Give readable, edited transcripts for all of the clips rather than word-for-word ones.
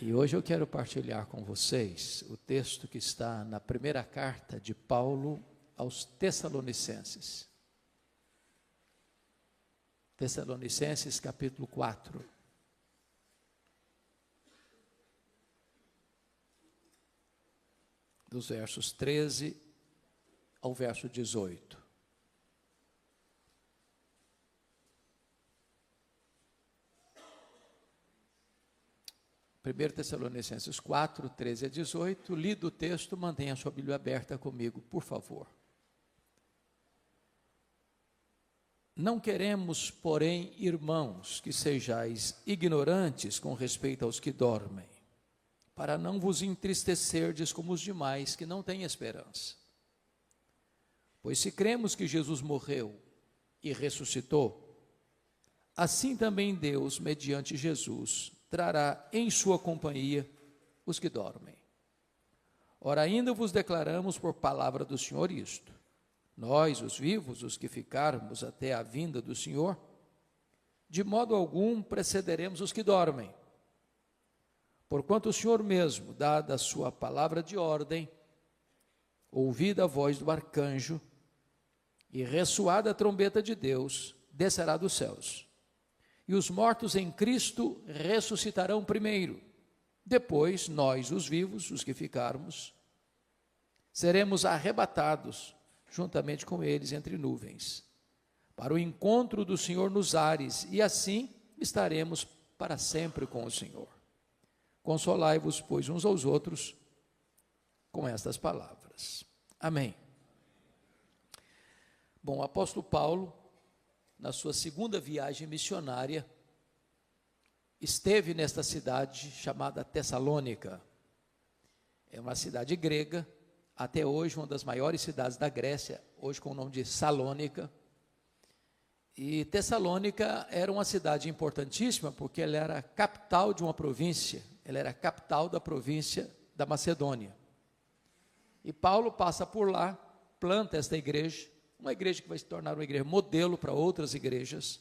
E hoje eu quero partilhar com vocês o texto que está na primeira carta de Paulo aos Tessalonicenses. Tessalonicenses capítulo 4. Dos versos 13 ao verso 18. 1 Tessalonicenses 4, 13 a 18, lido o texto, mantenha a sua Bíblia aberta comigo, por favor. Não queremos, porém, irmãos, que sejais ignorantes com respeito aos que dormem, para não vos entristecerdes como os demais que não têm esperança. Pois se cremos que Jesus morreu e ressuscitou, assim também Deus, mediante Jesus, trará em sua companhia os que dormem. Ora, ainda vos declaramos por palavra do Senhor isto: nós, os vivos, os que ficarmos até a vinda do Senhor, de modo algum precederemos os que dormem. Porquanto o Senhor mesmo, dada a sua palavra de ordem, ouvida a voz do arcanjo e ressoada a trombeta de Deus, descerá dos céus. E os mortos em Cristo ressuscitarão primeiro. Depois, nós, os vivos, os que ficarmos, seremos arrebatados juntamente com eles entre nuvens, para o encontro do Senhor nos ares, e assim estaremos para sempre com o Senhor. Consolai-vos, pois, uns aos outros com estas palavras. Amém. Bom, o apóstolo Paulo, na sua segunda viagem missionária, esteve nesta cidade chamada Tessalônica. É uma cidade grega, até hoje uma das maiores cidades da Grécia, hoje com o nome de Salônica. E Tessalônica era uma cidade importantíssima, porque ela era a capital de uma província, ela era a capital da província da Macedônia. E Paulo passa por lá, planta esta igreja, uma igreja que vai se tornar uma igreja modelo para outras igrejas,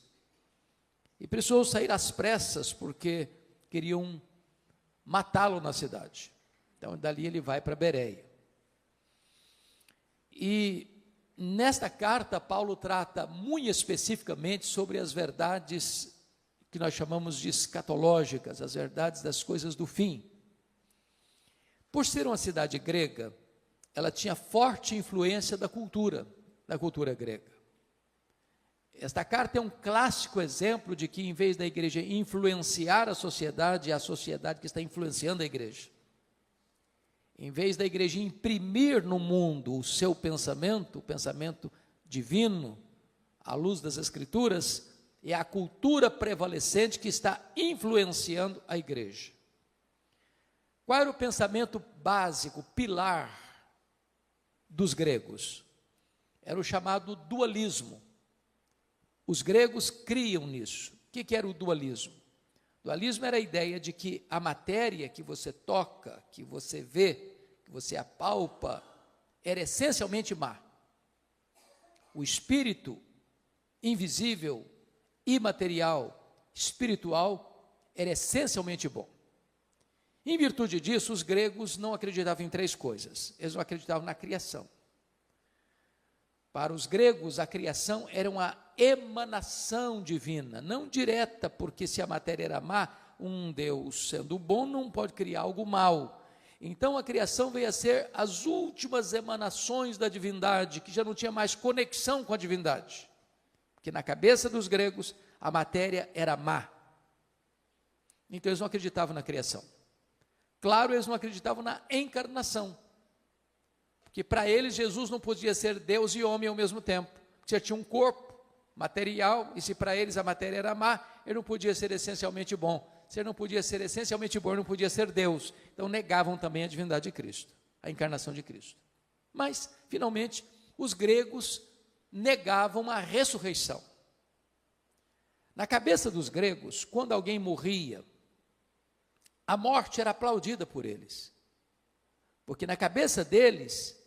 e precisou sair às pressas, porque queriam matá-lo na cidade. Então, dali ele vai para Bereia. E nesta carta, Paulo trata muito especificamente sobre as verdades que nós chamamos de escatológicas, as verdades das coisas do fim. Por ser uma cidade grega, ela tinha forte influência da cultura grega. Esta carta é um clássico exemplo de que, em vez da igreja influenciar a sociedade, é a sociedade que está influenciando a igreja. Em vez da igreja imprimir no mundo o seu pensamento, o pensamento divino, à luz das Escrituras, é a cultura prevalecente que está influenciando a igreja. Qual era o pensamento básico, pilar dos gregos? Era o chamado dualismo. Os gregos criam nisso. O que era o dualismo? O dualismo era a ideia de que a matéria que você toca, que você vê, que você apalpa, era essencialmente má. O espírito invisível, imaterial, espiritual, era essencialmente bom. Em virtude disso, os gregos não acreditavam em três coisas. Eles não acreditavam na criação. Para os gregos, a criação era uma emanação divina, não direta, porque se a matéria era má, um Deus sendo bom não pode criar algo mau. Então a criação veio a ser as últimas emanações da divindade, que já não tinha mais conexão com a divindade, porque na cabeça dos gregos a matéria era má. Então eles não acreditavam na criação. Claro, eles não acreditavam na encarnação, que para eles Jesus não podia ser Deus e homem ao mesmo tempo, porque já tinha um corpo material, e se para eles a matéria era má, ele não podia ser essencialmente bom. Se ele não podia ser essencialmente bom, ele não podia ser Deus. Então negavam também a divindade de Cristo, a encarnação de Cristo. Mas, finalmente, os gregos negavam a ressurreição. Na cabeça dos gregos, quando alguém morria, a morte era aplaudida por eles, porque na cabeça deles,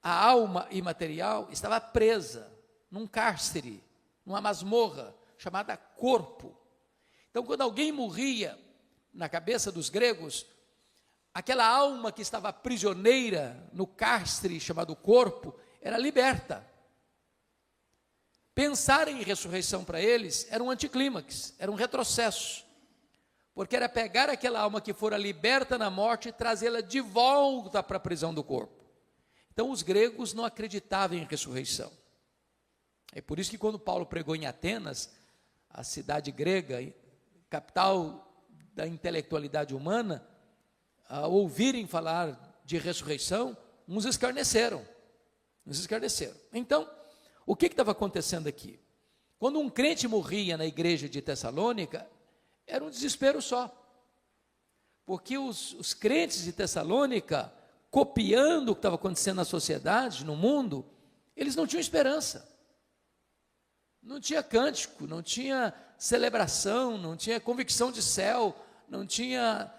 a alma imaterial estava presa num cárcere, numa masmorra chamada corpo. Então, quando alguém morria, na cabeça dos gregos, aquela alma que estava prisioneira no cárcere chamado corpo, era liberta. Pensar em ressurreição para eles era um anticlímax, era um retrocesso, porque era pegar aquela alma que fora liberta na morte e trazê-la de volta para a prisão do corpo. Então os gregos não acreditavam em ressurreição. É por isso que quando Paulo pregou em Atenas, a cidade grega, capital da intelectualidade humana, ao ouvirem falar de ressurreição, uns escarneceram. Então, o que estava acontecendo aqui? Quando um crente morria na igreja de Tessalônica, era um desespero só. Porque os crentes de Tessalônica, copiando o que estava acontecendo na sociedade, no mundo, eles não tinham esperança. Não tinha cântico, não tinha celebração, não tinha convicção de céu, não tinha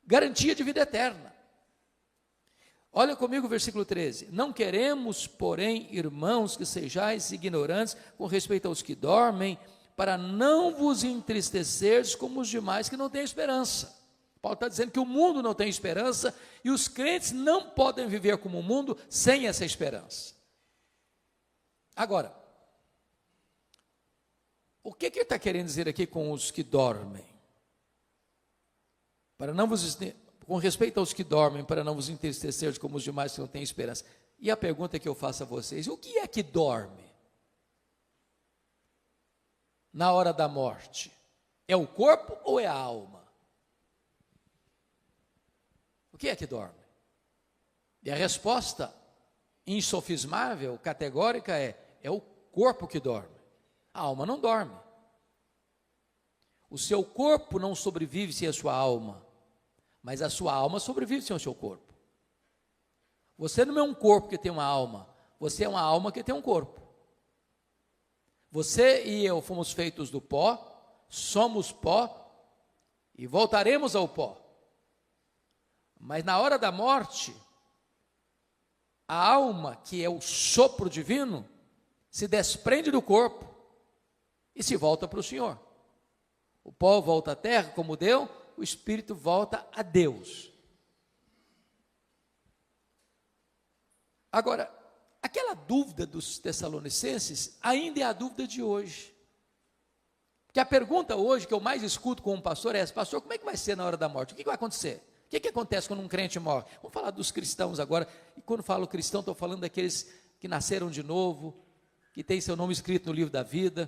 garantia de vida eterna. Olha comigo o versículo 13. Não queremos, porém, irmãos, que sejais ignorantes com respeito aos que dormem, para não vos entristeceres como os demais que não têm esperança. Paulo está dizendo que o mundo não tem esperança e os crentes não podem viver como o mundo sem essa esperança. Agora, o que ele está querendo dizer aqui com os que dormem? Com respeito aos que dormem, para não vos entristecer como os demais que não têm esperança. E a pergunta que eu faço a vocês: o que é que dorme na hora da morte? É o corpo ou é a alma? O que é que dorme? E a resposta insofismável, categórica é o corpo que dorme. A alma não dorme. O seu corpo não sobrevive sem a sua alma, mas a sua alma sobrevive sem o seu corpo. Você não é um corpo que tem uma alma, você é uma alma que tem um corpo. Você e eu fomos feitos do pó, somos pó e voltaremos ao pó. Mas na hora da morte, a alma, que é o sopro divino, se desprende do corpo e se volta para o Senhor. O pó volta à terra como deu, o espírito volta a Deus. Agora, aquela dúvida dos tessalonicenses ainda é a dúvida de hoje. Porque a pergunta hoje que eu mais escuto com um pastor é essa: pastor, como é que vai ser na hora da morte? O que vai acontecer? O que acontece quando um crente morre? Vamos falar dos cristãos agora. E quando falo cristão, estou falando daqueles que nasceram de novo, que têm seu nome escrito no livro da vida,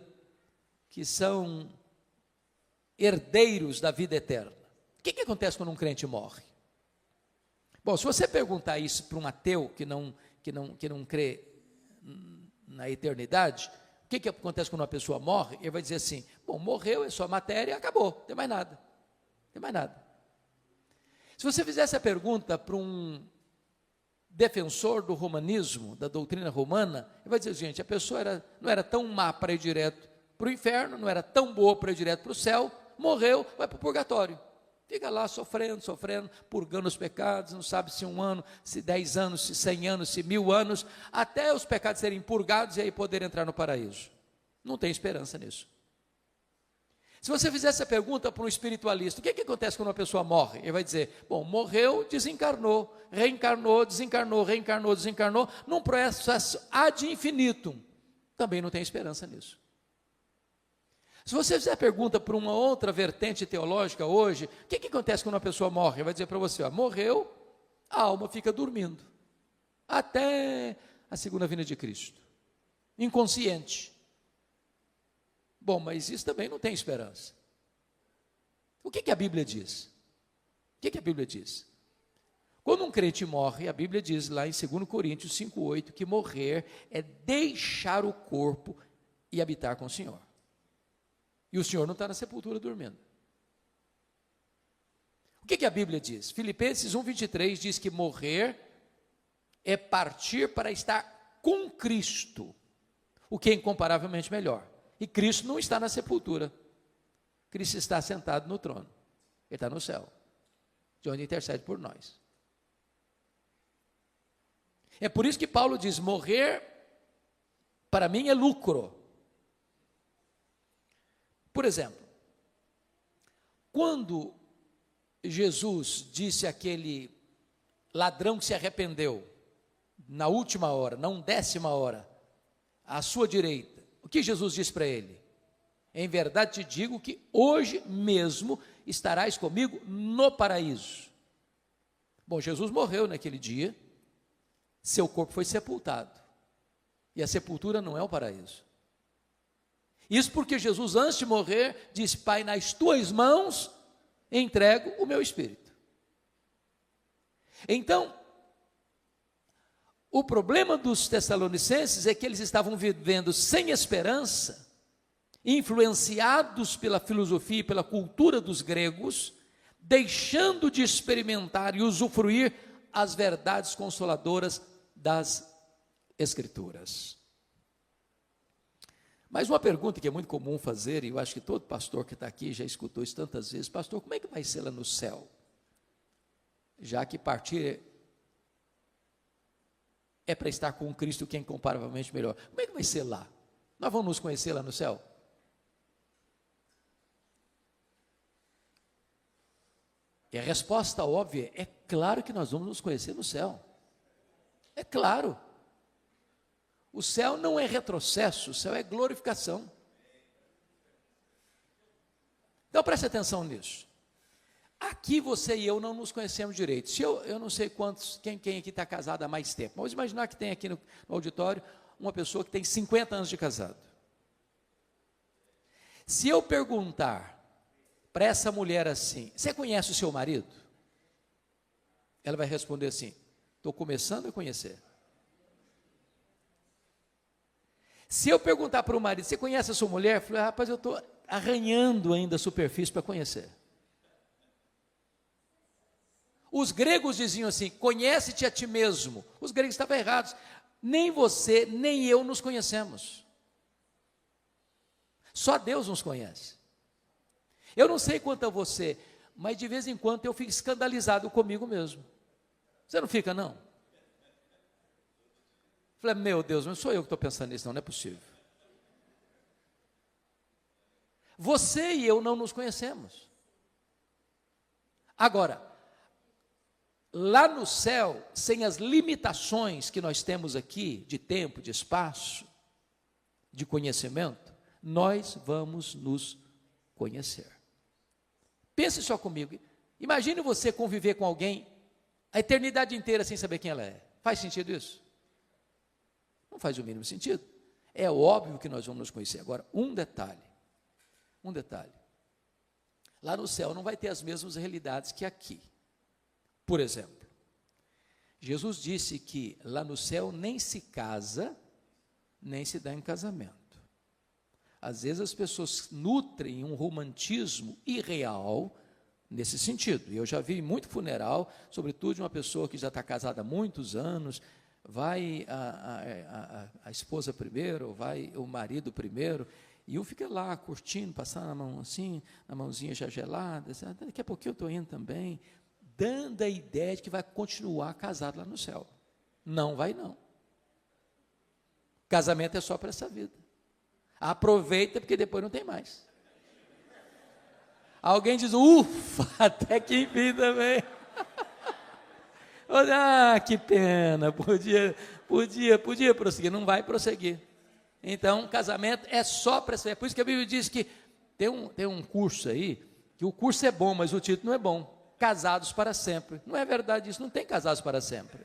que são herdeiros da vida eterna. O que acontece quando um crente morre? Bom, se você perguntar isso para um ateu que não crê na eternidade, o que acontece quando uma pessoa morre? Ele vai dizer assim: bom, morreu, é só matéria, acabou, não tem mais nada. Não tem mais nada. Se você fizesse a pergunta para um defensor do romanismo, da doutrina romana, ele vai dizer: gente, a pessoa não era tão má para ir direto para o inferno, não era tão boa para ir direto para o céu, morreu, vai para o purgatório. Fica lá sofrendo, purgando os pecados, não sabe se 1 ano, se 10 anos, se 100 anos, se 1000 anos, até os pecados serem purgados e aí poder entrar no paraíso. Não tem esperança nisso. Se você fizesse a pergunta para um espiritualista: o que acontece quando uma pessoa morre? Ele vai dizer: bom, morreu, desencarnou, reencarnou, desencarnou, reencarnou, desencarnou, num processo ad infinitum. Também não tem esperança nisso. Se você fizer a pergunta para uma outra vertente teológica hoje: o que acontece quando uma pessoa morre? Ele vai dizer para você: morreu, a alma fica dormindo, até a segunda vinda de Cristo, inconsciente. Bom, mas isso também não tem esperança. O que a Bíblia diz? O que a Bíblia diz? Quando um crente morre, a Bíblia diz lá em 2 Coríntios 5,8 que morrer é deixar o corpo e habitar com o Senhor. E o Senhor não está na sepultura dormindo. O que a Bíblia diz? Filipenses 1,23 diz que morrer é partir para estar com Cristo, o que é incomparavelmente melhor. E Cristo não está na sepultura. Cristo está sentado no trono. Ele está no céu, de onde intercede por nós. É por isso que Paulo diz: morrer para mim é lucro. Por exemplo, Quando Jesus disse àquele ladrão que se arrependeu, na última hora, na 10ª hora, à sua direita, o que Jesus disse para ele? Em verdade te digo que hoje mesmo estarás comigo no paraíso. Bom, Jesus morreu naquele dia, seu corpo foi sepultado, e a sepultura não é o paraíso. Isso porque Jesus, antes de morrer, disse: Pai, nas tuas mãos entrego o meu espírito. Então, o problema dos tessalonicenses é que eles estavam vivendo sem esperança, influenciados pela filosofia e pela cultura dos gregos, deixando de experimentar e usufruir as verdades consoladoras das Escrituras. Mas uma pergunta que é muito comum fazer, e eu acho que todo pastor que está aqui já escutou isso tantas vezes: pastor, como é que vai ser lá no céu? Já que partir é para estar com Cristo, que é incomparavelmente melhor. Como é que vai ser lá? Nós vamos nos conhecer lá no céu? E a resposta óbvia é: claro que nós vamos nos conhecer no céu. É claro. O céu não é retrocesso, o céu é glorificação. Então preste atenção nisso. Aqui você e eu não nos conhecemos direito. Se eu não sei quem aqui está casado há mais tempo. Vamos imaginar que tem aqui no auditório uma pessoa que tem 50 anos de casado. Se eu perguntar para essa mulher assim: você conhece o seu marido? Ela vai responder assim: estou começando a conhecer. Se eu perguntar para o marido: você conhece a sua mulher? Eu falei: rapaz, eu estou arranhando ainda a superfície para conhecer. Os gregos diziam assim: conhece-te a ti mesmo. Os gregos estavam errados. Nem você, nem eu nos conhecemos. Só Deus nos conhece. Eu não sei quanto a você, mas de vez em quando eu fico escandalizado comigo mesmo. Você não fica, não? Falei: meu Deus, não sou eu que estou pensando nisso, não é possível. Você e eu não nos conhecemos. Agora, lá no céu, sem as limitações que nós temos aqui, de tempo, de espaço, de conhecimento, nós vamos nos conhecer. Pense só comigo. Imagine você conviver com alguém a eternidade inteira sem saber quem ela é. Faz sentido isso? Não faz o mínimo sentido. É óbvio que nós vamos nos conhecer. Agora, um detalhe. Lá no céu não vai ter as mesmas realidades que aqui. Por exemplo, Jesus disse que lá no céu nem se casa, nem se dá em casamento. Às vezes as pessoas nutrem um romantismo irreal nesse sentido. E eu já vi muito funeral, sobretudo de uma pessoa que já está casada há muitos anos, vai a esposa primeiro, ou vai o marido primeiro, e um fica lá curtindo, passando a mão assim, na mãozinha já gelada, assim, daqui a pouquinho eu estou indo também, dando a ideia de que vai continuar casado lá no céu. Não vai, não. Casamento é só para essa vida. Aproveita, porque depois não tem mais. Alguém diz: ufa, até que enfim também. Ah, que pena, podia prosseguir. Não vai prosseguir. Então, casamento é só para essa vida. Por isso que a Bíblia diz que tem um curso aí, que o curso é bom, mas o título não é bom. Casados para sempre. Não é verdade isso, não tem casados para sempre.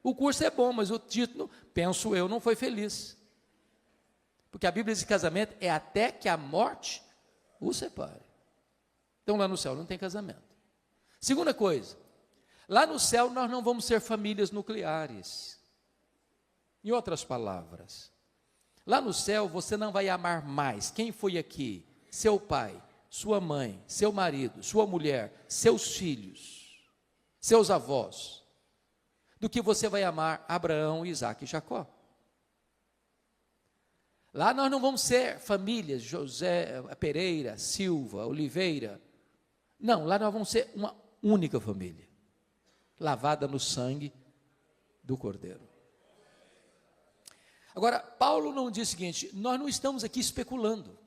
O curso é bom, mas o título, penso eu, não foi feliz. Porque a Bíblia diz que casamento é até que a morte o separe. Então lá no céu não tem casamento. Segunda coisa, lá no céu nós não vamos ser famílias nucleares. Em outras palavras, lá no céu você não vai amar mais quem foi aqui, seu pai, sua mãe, seu marido, sua mulher, seus filhos, seus avós, do que você vai amar Abraão, Isaque e Jacó. Lá nós não vamos ser famílias, José, Pereira, Silva, Oliveira. Não, lá nós vamos ser uma única família, lavada no sangue do Cordeiro. Agora, Paulo não diz o seguinte: nós não estamos aqui especulando.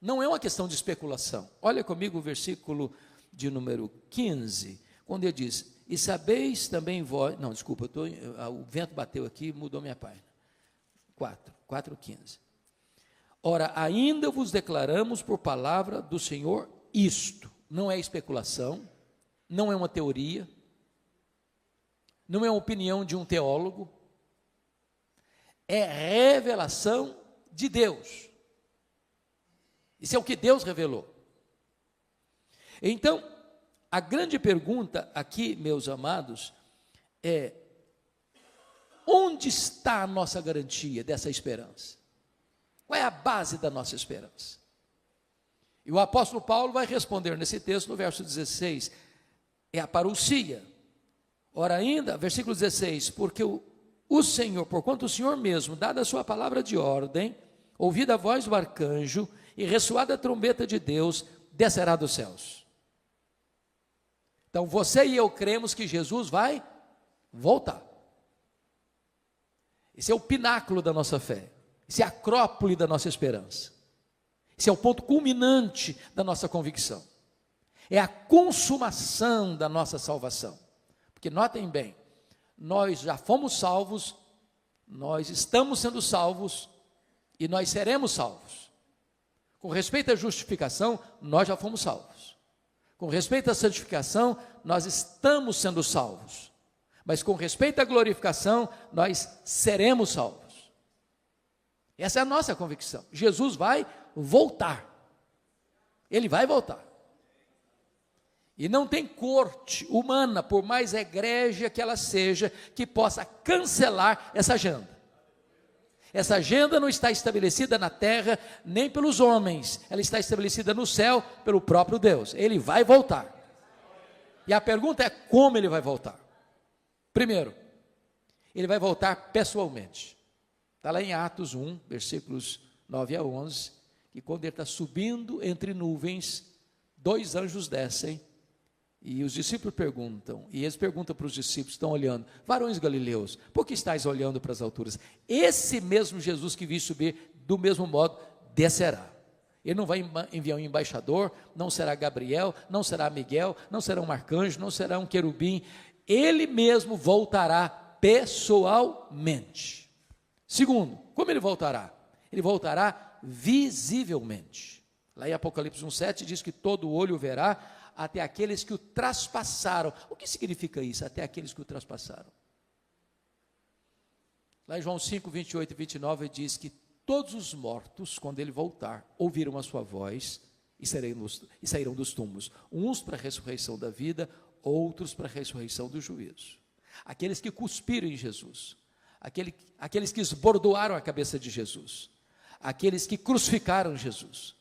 Não é uma questão de especulação. Olha comigo o versículo de número 15, quando ele diz: e sabeis também vós... Não, desculpa, o vento bateu aqui, mudou minha página. 4:15. Ora, ainda vos declaramos por palavra do Senhor isto. Não é especulação, não é uma teoria, não é uma opinião de um teólogo, é revelação de Deus. Isso é o que Deus revelou. Então, a grande pergunta aqui, meus amados, é: onde está a nossa garantia dessa esperança? Qual é a base da nossa esperança? E o apóstolo Paulo vai responder nesse texto, no verso 16, é a parousia. Ora ainda, versículo 16, porque o Senhor, porquanto o Senhor mesmo, dada a sua palavra de ordem, ouvida a voz do arcanjo, e ressoada a trombeta de Deus, descerá dos céus. Então você e eu cremos que Jesus vai voltar. Esse é o pináculo da nossa fé. Esse é a acrópole da nossa esperança. Esse é o ponto culminante da nossa convicção. É a consumação da nossa salvação. Porque notem bem, nós já fomos salvos, nós estamos sendo salvos e nós seremos salvos. Com respeito à justificação, nós já fomos salvos. Com respeito à santificação, nós estamos sendo salvos. Mas com respeito à glorificação, nós seremos salvos. Essa é a nossa convicção. Jesus vai voltar. Ele vai voltar. E não tem corte humana, por mais egrégia que ela seja, que possa cancelar essa agenda. Essa agenda não está estabelecida na terra, nem pelos homens. Ela está estabelecida no céu, pelo próprio Deus. Ele vai voltar. E a pergunta é: como ele vai voltar? Primeiro, ele vai voltar pessoalmente. Está lá em Atos 1, versículos 9 a 11, que quando ele está subindo entre nuvens, 2 anjos descem, e os discípulos perguntam, e eles perguntam para os discípulos, estão olhando: varões galileus, por que estáis olhando para as alturas? Esse mesmo Jesus que vi subir, do mesmo modo, descerá. Ele não vai enviar um embaixador, não será Gabriel, não será Miguel, não será um arcanjo, não será um querubim. Ele mesmo voltará pessoalmente. Segundo, como ele voltará? Ele voltará visivelmente. Lá em Apocalipse 1:7 diz que todo olho o verá, até aqueles que o traspassaram. O que significa isso? Até aqueles que o traspassaram. Lá em João 5, 28 e 29 diz que todos os mortos, quando ele voltar, ouviram a sua voz e sairão dos túmulos. Uns para a ressurreição da vida, outros para a ressurreição do juízo. Aqueles que cuspiram em Jesus, aqueles que esbordoaram a cabeça de Jesus, aqueles que crucificaram Jesus,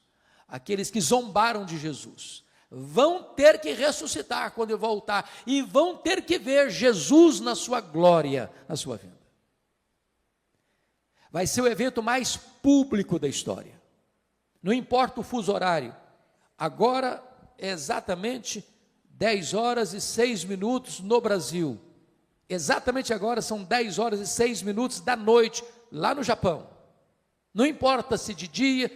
aqueles que zombaram de Jesus, vão ter que ressuscitar quando ele voltar, e vão ter que ver Jesus na sua glória, na sua vinda. Vai ser o evento mais público da história. Não importa o fuso horário. Agora é exatamente 10 horas e 6 minutos no Brasil. Exatamente agora são 10 horas e 6 minutos da noite, lá no Japão. Não importa se de dia,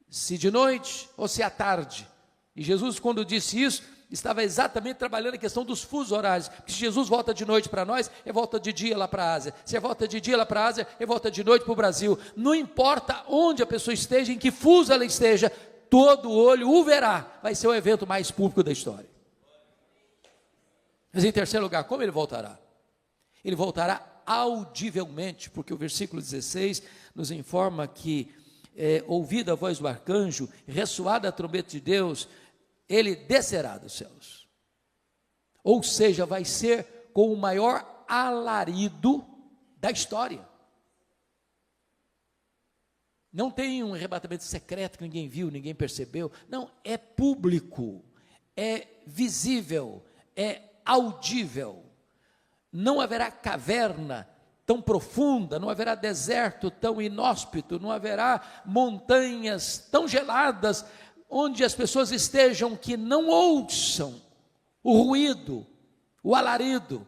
se de noite ou se à tarde. E Jesus, quando disse isso, estava exatamente trabalhando a questão dos fusos horários. Porque se Jesus volta de noite para nós, ele volta de dia lá para a Ásia. Se ele volta de dia lá para a Ásia, ele volta de noite para o Brasil. Não importa onde a pessoa esteja, em que fuso ela esteja, todo olho o verá. Vai ser o evento mais público da história. Mas em terceiro lugar, como ele voltará? Ele voltará audivelmente, porque o versículo 16 nos informa que, ouvida a voz do arcanjo, ressoada a trombeta de Deus, ele descerá dos céus. Ou seja, vai ser com o maior alarido da história. Não tem um arrebatamento secreto que ninguém viu, ninguém percebeu. Não, é público, é visível, é audível. Não haverá caverna tão profunda, não haverá deserto tão inóspito, não haverá montanhas tão geladas, onde as pessoas estejam que não ouçam o ruído, o alarido,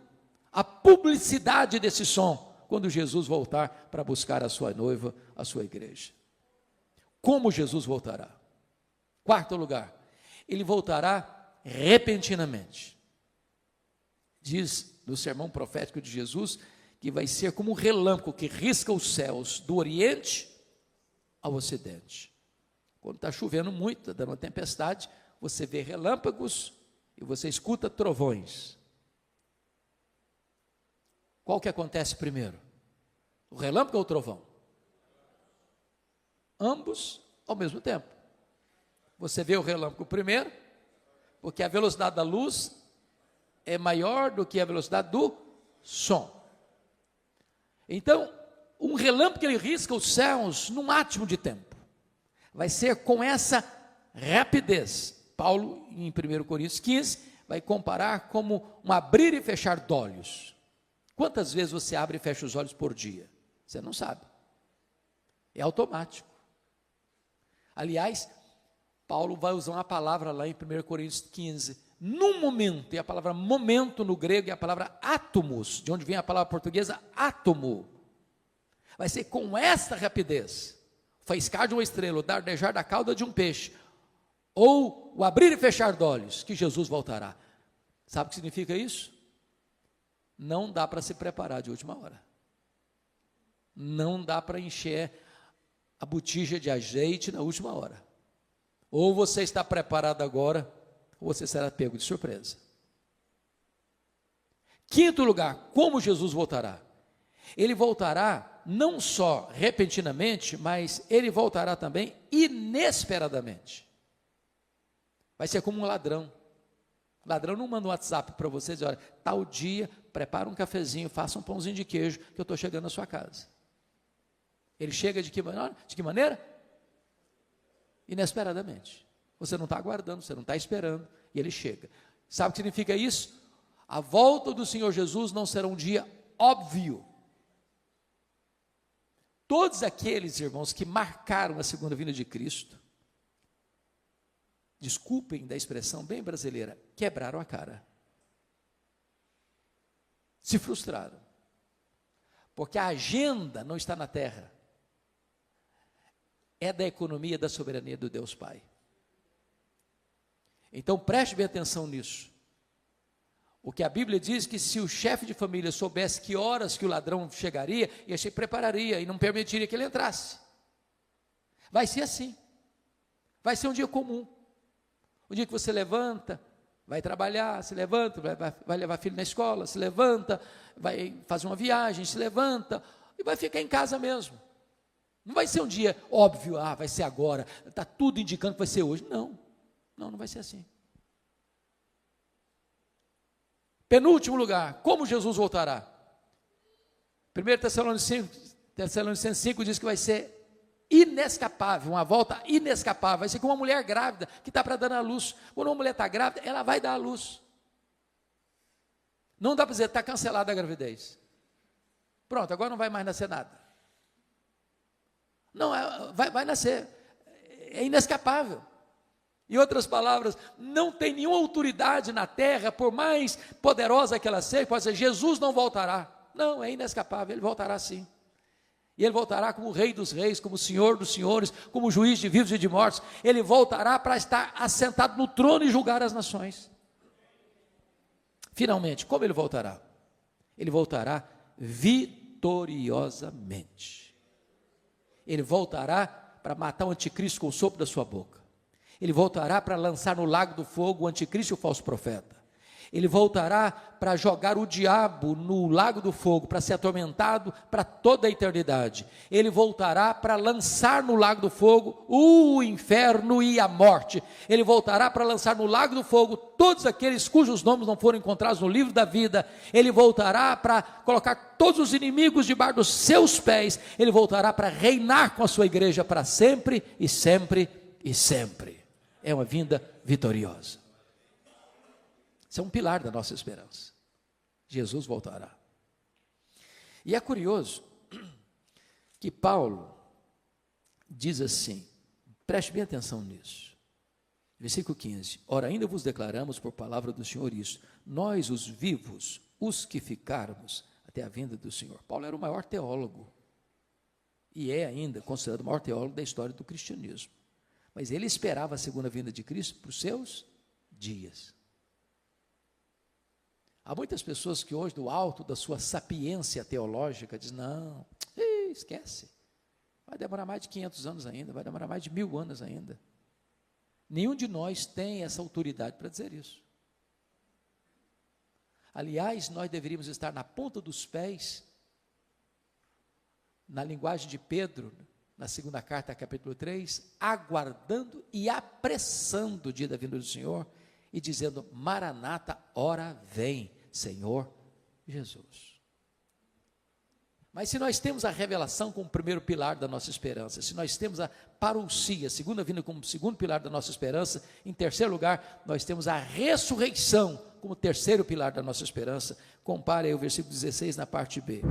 a publicidade desse som, quando Jesus voltar para buscar a sua noiva, a sua igreja. como Jesus voltará. Quarto lugar, ele voltará repentinamente. Diz no sermão profético de Jesus que vai ser como um relâmpago que risca os céus do Oriente ao Ocidente. Quando está chovendo muito, está dando uma tempestade, você vê relâmpagos e você escuta trovões. Qual que acontece primeiro? O relâmpago ou o trovão? Ambos ao mesmo tempo. Você vê o relâmpago primeiro, porque a velocidade da luz é maior do que a velocidade do som. Então, um relâmpago ele risca os céus num átimo de tempo. Vai ser com essa rapidez. Paulo, em 1 Coríntios 15, vai comparar como um abrir e fechar de olhos. Quantas vezes você abre e fecha os olhos por dia? Você não sabe. É automático. Aliás, Paulo vai usar uma palavra lá em 1 Coríntios 15, num momento, e a palavra momento no grego é a palavra átomos, de onde vem a palavra portuguesa átomo. Vai ser com esta rapidez, o faiscar de uma estrela, o dardejar da cauda de um peixe, ou o abrir e fechar de olhos, que Jesus voltará. Sabe o que significa isso? Não dá para se preparar de última hora. Não dá para encher a botija de azeite na última hora. Ou você está preparado agora, ou você será pego de surpresa. Quinto lugar, como Jesus voltará? Ele voltará não só repentinamente, mas ele voltará também inesperadamente. Vai ser como um ladrão. O ladrão não manda um WhatsApp para você dizer, olha, tal dia, prepara um cafezinho, faça um pãozinho de queijo, que eu estou chegando na sua casa. Ele chega de que maneira? De que maneira? Inesperadamente. Você não está aguardando, você não está esperando, e ele chega. Sabe o que significa isso? A volta do Senhor Jesus não será um dia óbvio. Todos aqueles, irmãos, que marcaram a segunda vinda de Cristo, desculpem da expressão bem brasileira, quebraram a cara. Se frustraram. Porque a agenda não está na terra. É da economia da soberania do Deus Pai. Então preste bem atenção nisso. O que a Bíblia diz que se o chefe de família soubesse que horas que o ladrão chegaria, ele se prepararia e não permitiria que ele entrasse. Vai ser assim. Vai ser um dia comum. O dia que você levanta, vai trabalhar, se levanta, vai levar filho na escola, se levanta, vai fazer uma viagem, se levanta e vai ficar em casa mesmo. Não vai ser um dia óbvio, vai ser agora, está tudo indicando que vai ser hoje. Não vai ser assim. Penúltimo lugar, como Jesus voltará? 1 Tessalonicenses 5 diz que vai ser inescapável, uma volta inescapável. Vai ser como uma mulher grávida que está para dar à luz. Quando uma mulher está grávida, ela vai dar à luz. Não dá para dizer, está cancelada a gravidez. Pronto, agora não vai mais nascer nada. Não, vai nascer. É inescapável. Em outras palavras, não tem nenhuma autoridade na terra, por mais poderosa que ela seja, pode dizer, Jesus não voltará. Não, é inescapável, ele voltará sim. E ele voltará como o Rei dos Reis, como o Senhor dos Senhores, como o Juiz de vivos e de mortos. Ele voltará para estar assentado no trono e julgar as nações. Finalmente, como ele voltará? Ele voltará vitoriosamente. Ele voltará para matar o anticristo com o sopro da sua boca. Ele voltará para lançar no lago do fogo o anticristo e o falso profeta. Ele voltará para jogar o diabo no lago do fogo, para ser atormentado para toda a eternidade. Ele voltará para lançar no lago do fogo o inferno e a morte. Ele voltará para lançar no lago do fogo todos aqueles cujos nomes não foram encontrados no livro da vida. Ele voltará para colocar todos os inimigos debaixo dos seus pés. Ele voltará para reinar com a sua igreja para sempre e sempre e sempre. É uma vinda vitoriosa. Isso é um pilar da nossa esperança. Jesus voltará. E é curioso que Paulo diz assim, preste bem atenção nisso. Versículo 15. Ora, ainda vos declaramos por palavra do Senhor isso, nós os vivos, os que ficarmos até a vinda do Senhor. Paulo era o maior teólogo e é ainda considerado o maior teólogo da história do cristianismo. Mas ele esperava a segunda vinda de Cristo para os seus dias. Há muitas pessoas que hoje, do alto da sua sapiência teológica, dizem, não, esquece, vai demorar mais de 500 anos ainda, vai demorar mais de 1000 anos ainda. Nenhum de nós tem essa autoridade para dizer isso. Aliás, nós deveríamos estar na ponta dos pés, na linguagem de Pedro, na segunda carta, capítulo 3, aguardando e apressando o dia da vinda do Senhor, e dizendo, Maranata, ora vem, Senhor Jesus. Mas se nós temos a revelação como primeiro pilar da nossa esperança, se nós temos a parousia, a segunda vinda como segundo pilar da nossa esperança, em terceiro lugar, nós temos a ressurreição como terceiro pilar da nossa esperança. Compare aí o versículo 16 na parte B.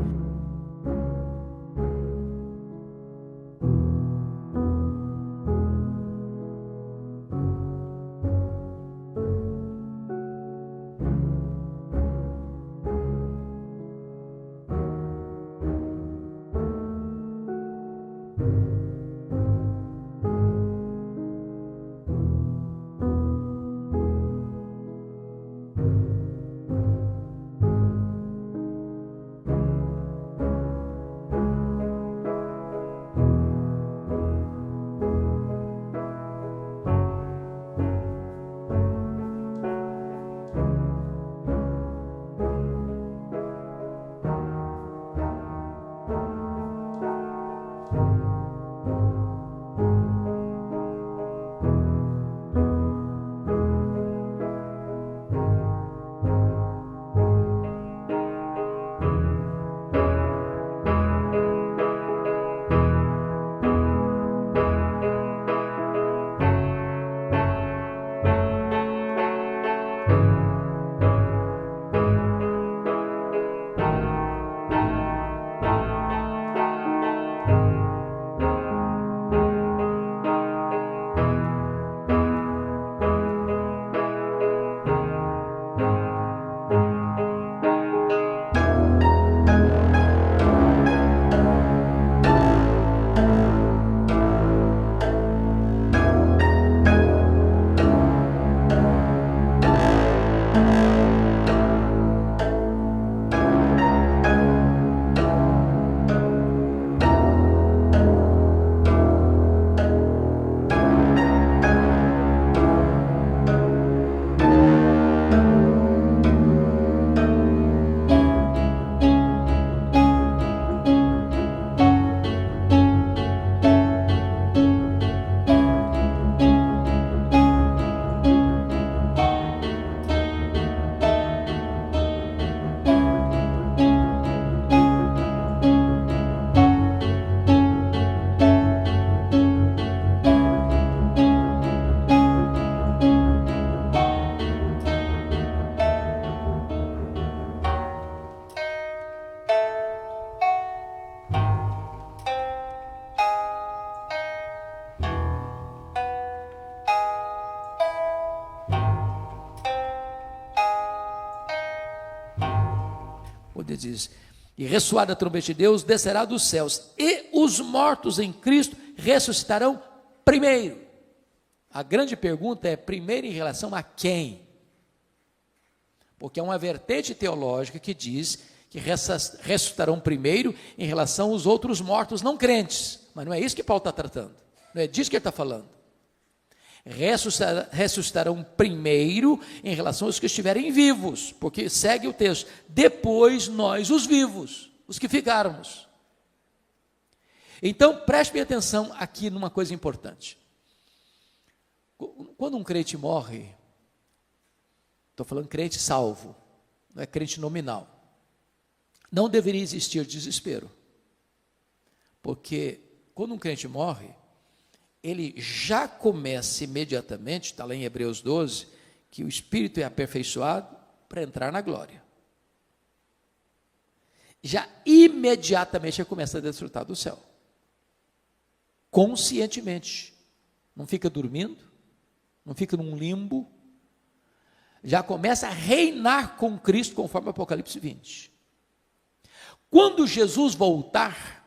Poder diz, e ressoada a trombeta de Deus, descerá dos céus, e os mortos em Cristo ressuscitarão primeiro. A grande pergunta é, primeiro em relação a quem? Porque é uma vertente teológica que diz que ressuscitarão primeiro em relação aos outros mortos não crentes, mas não é isso que Paulo está tratando, não é disso que ele está falando. Ressuscitarão primeiro em relação aos que estiverem vivos, porque segue o texto, depois nós os vivos, os que ficarmos. Então preste bem atenção aqui numa coisa importante. Quando um crente morre, estou falando crente salvo, não é crente nominal, não deveria existir desespero, porque quando um crente morre, ele já começa imediatamente, está lá em Hebreus 12, que o Espírito é aperfeiçoado para entrar na glória. Já imediatamente ele começa a desfrutar do céu. Conscientemente. Não fica dormindo, não fica num limbo, já começa a reinar com Cristo, conforme Apocalipse 20. Quando Jesus voltar,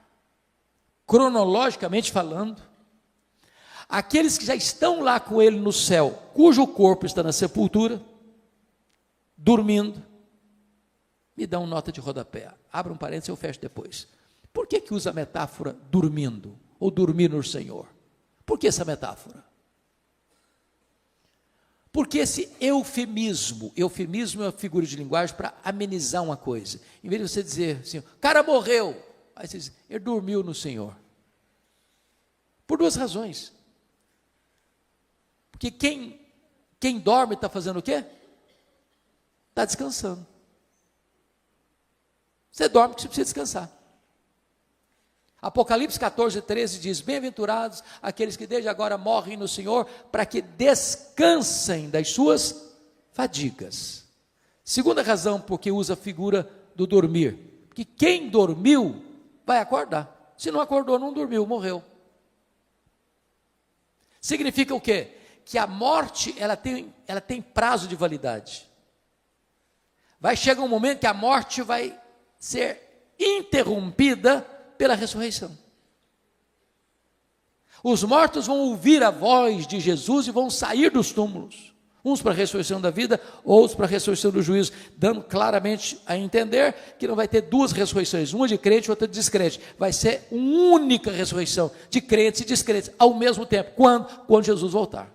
cronologicamente falando, aqueles que já estão lá com ele no céu, cujo corpo está na sepultura, dormindo, me dão nota de rodapé. Abra um parênteses, eu fecho depois. Por que usa a metáfora dormindo, ou dormir no Senhor? Por que essa metáfora? Porque esse eufemismo é uma figura de linguagem para amenizar uma coisa. Em vez de você dizer assim, o cara morreu, aí você diz, ele dormiu no Senhor. Por duas razões. Porque quem dorme está fazendo o quê? Está descansando. Você dorme porque você precisa descansar. Apocalipse 14, 13 diz, bem-aventurados aqueles que desde agora morrem no Senhor, para que descansem das suas fadigas. Segunda razão porque usa a figura do dormir, porque quem dormiu vai acordar. Se não acordou, não dormiu, morreu. Significa o quê? Que a morte, ela tem prazo de validade. Vai chegar um momento que a morte vai ser interrompida pela ressurreição. Os mortos vão ouvir a voz de Jesus e vão sair dos túmulos, uns para a ressurreição da vida, outros para a ressurreição do juízo, dando claramente a entender que não vai ter duas ressurreições, uma de crente e outra de descrente, vai ser uma única ressurreição, de crentes e descrentes, ao mesmo tempo. Quando Jesus voltar.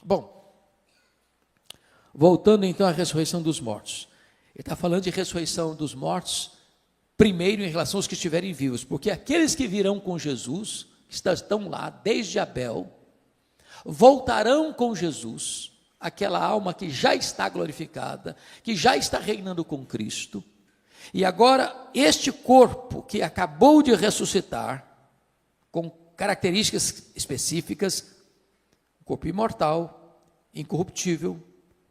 Bom, voltando então à ressurreição dos mortos. Ele está falando de ressurreição dos mortos, primeiro em relação aos que estiverem vivos, porque aqueles que virão com Jesus, que estão lá desde Abel, voltarão com Jesus, aquela alma que já está glorificada, que já está reinando com Cristo, e agora este corpo que acabou de ressuscitar, com características específicas, corpo imortal, incorruptível,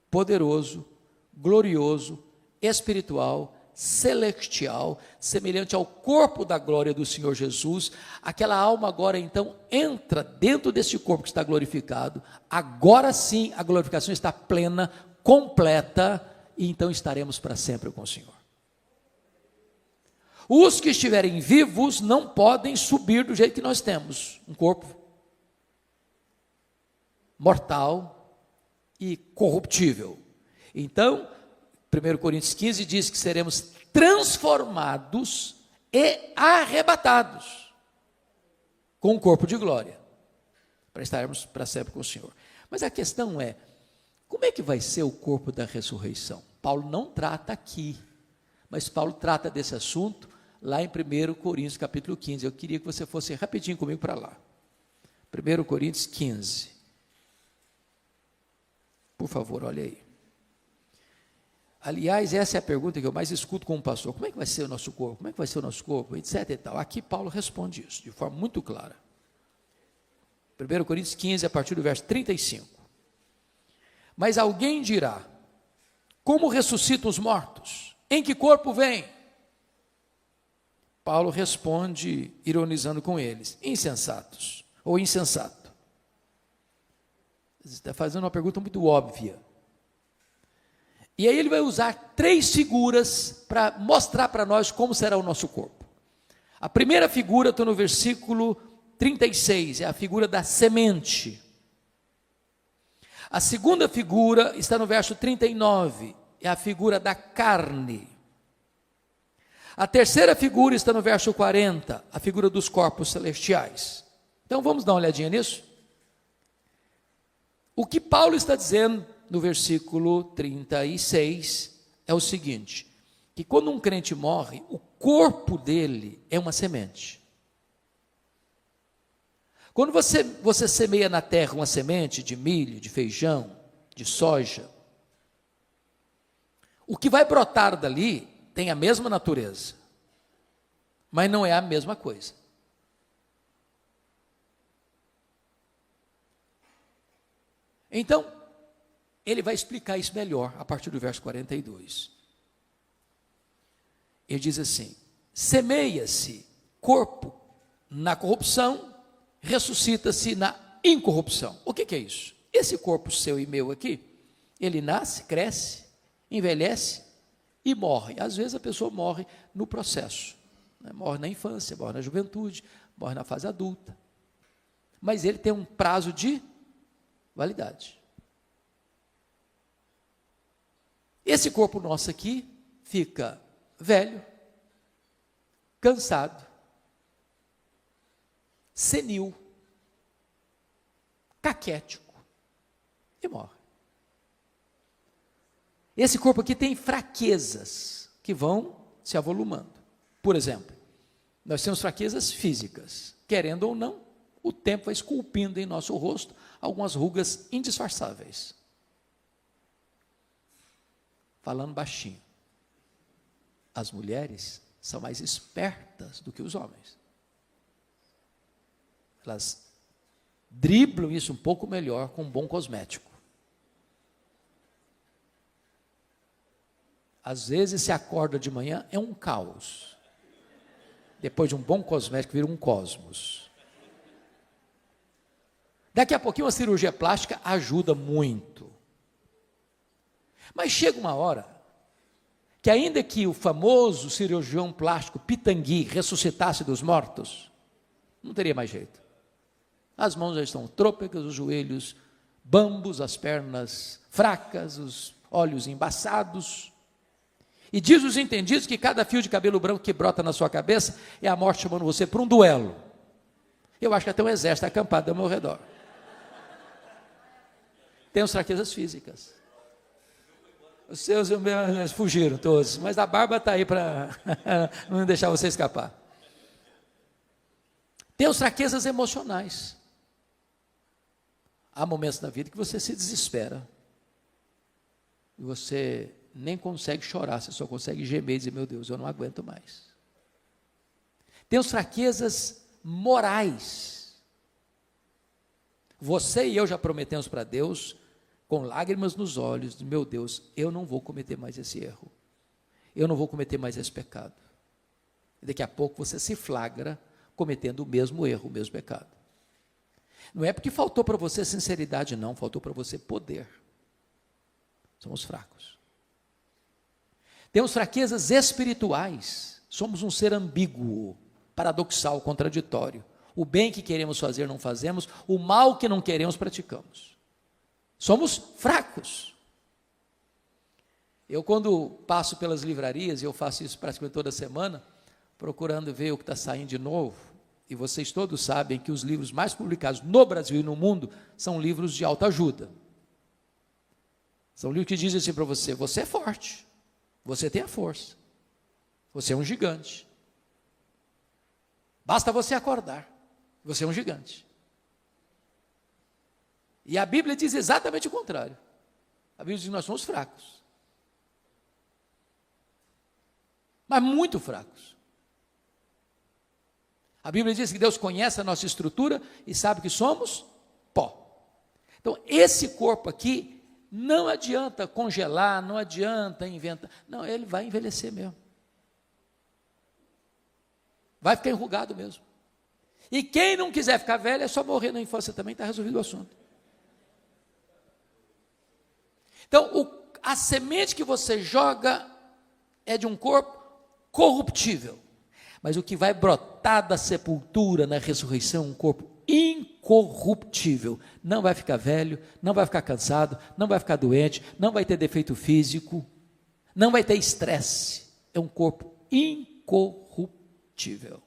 poderoso, glorioso, espiritual, celestial, semelhante ao corpo da glória do Senhor Jesus. Aquela alma agora então entra dentro desse corpo que está glorificado. Agora sim a glorificação está plena, completa, e então estaremos para sempre com o Senhor. Os que estiverem vivos não podem subir do jeito que nós temos, um corpo mortal e corruptível. Então, 1 Coríntios 15 diz que seremos transformados e arrebatados com um corpo de glória, para estarmos para sempre com o Senhor. Mas a questão é, como é que vai ser o corpo da ressurreição? Paulo não trata aqui, mas Paulo trata desse assunto lá em 1 Coríntios capítulo 15. Eu queria que você fosse rapidinho comigo para lá. 1 Coríntios 15. Por favor, olha aí. Aliás, essa é a pergunta que eu mais escuto como pastor. Como é que vai ser o nosso corpo? Como é que vai ser o nosso corpo? Etc e tal. Aqui Paulo responde isso, de forma muito clara. 1 Coríntios 15, a partir do verso 35. Mas alguém dirá, como ressuscitam os mortos? Em que corpo vem? Paulo responde, ironizando com eles, insensatos, ou insensato. Ele está fazendo uma pergunta muito óbvia. E aí ele vai usar 3 figuras para mostrar para nós como será o nosso corpo. A primeira figura está no versículo 36, é a figura da semente. A segunda figura está no verso 39, é a figura da carne. A terceira figura está no verso 40, a figura dos corpos celestiais. Então vamos dar uma olhadinha nisso? O que Paulo está dizendo no versículo 36 é o seguinte, que quando um crente morre, o corpo dele é uma semente. Quando você semeia na terra uma semente de milho, de feijão, de soja, o que vai brotar dali tem a mesma natureza, mas não é a mesma coisa. Então, ele vai explicar isso melhor a partir do verso 42. Ele diz assim, semeia-se corpo na corrupção, ressuscita-se na incorrupção. O que é isso? Esse corpo seu e meu aqui, ele nasce, cresce, envelhece, e morre. Às vezes a pessoa morre no processo, né? Morre na infância, morre na juventude, morre na fase adulta. Mas ele tem um prazo de validade. Esse corpo nosso aqui fica velho, cansado, senil, caquético e morre. Esse corpo aqui tem fraquezas que vão se avolumando. Por exemplo, nós temos fraquezas físicas. Querendo ou não, o tempo vai esculpindo em nosso rosto algumas rugas indisfarçáveis. Falando baixinho, as mulheres são mais espertas do que os homens. Elas driblam isso um pouco melhor com um bom cosmético. Às vezes se acorda de manhã, é um caos. Depois de um bom cosmético, vira um cosmos. Daqui a pouquinho uma cirurgia plástica ajuda muito. Mas chega uma hora que ainda que o famoso cirurgião plástico Pitangui ressuscitasse dos mortos, não teria mais jeito. As mãos já estão trôpegas, os joelhos bambos, as pernas fracas, os olhos embaçados. E diz os entendidos que cada fio de cabelo branco que brota na sua cabeça é a morte chamando você para um duelo. Eu acho que até um exército acampado ao meu redor. Temos fraquezas físicas. Os seus fugiram todos, mas a barba está aí para não deixar você escapar. Temos fraquezas emocionais. Há momentos na vida que você se desespera. E você nem consegue chorar, você só consegue gemer e dizer, meu Deus, eu não aguento mais. Temos fraquezas morais. Você e eu já prometemos para Deus, com lágrimas nos olhos, meu Deus, eu não vou cometer mais esse erro. Eu não vou cometer mais esse pecado. E daqui a pouco você se flagra cometendo o mesmo erro, o mesmo pecado. Não é porque faltou para você sinceridade, não, faltou para você poder. Somos fracos. Temos fraquezas espirituais. Somos um ser ambíguo, paradoxal, contraditório. O bem que queremos fazer não fazemos, o mal que não queremos praticamos. Somos fracos. Eu, quando passo pelas livrarias, e eu faço isso praticamente toda semana, procurando ver o que está saindo de novo, e vocês todos sabem que os livros mais publicados no Brasil e no mundo são livros de autoajuda. São livros que dizem assim para você, você é forte, você tem a força, você é um gigante. Basta você acordar, você é um gigante. E a Bíblia diz exatamente o contrário. A Bíblia diz que nós somos fracos. Mas muito fracos. A Bíblia diz que Deus conhece a nossa estrutura e sabe que somos pó. Então, esse corpo aqui, não adianta congelar, não adianta inventar. Não, ele vai envelhecer mesmo. Vai ficar enrugado mesmo. E quem não quiser ficar velho, é só morrer na infância também, está resolvido o assunto. Então, a semente que você joga é de um corpo corruptível. Mas o que vai brotar da sepultura na ressurreição é um corpo incorruptível. Não vai ficar velho, não vai ficar cansado, não vai ficar doente, não vai ter defeito físico, não vai ter estresse. É um corpo incorruptível.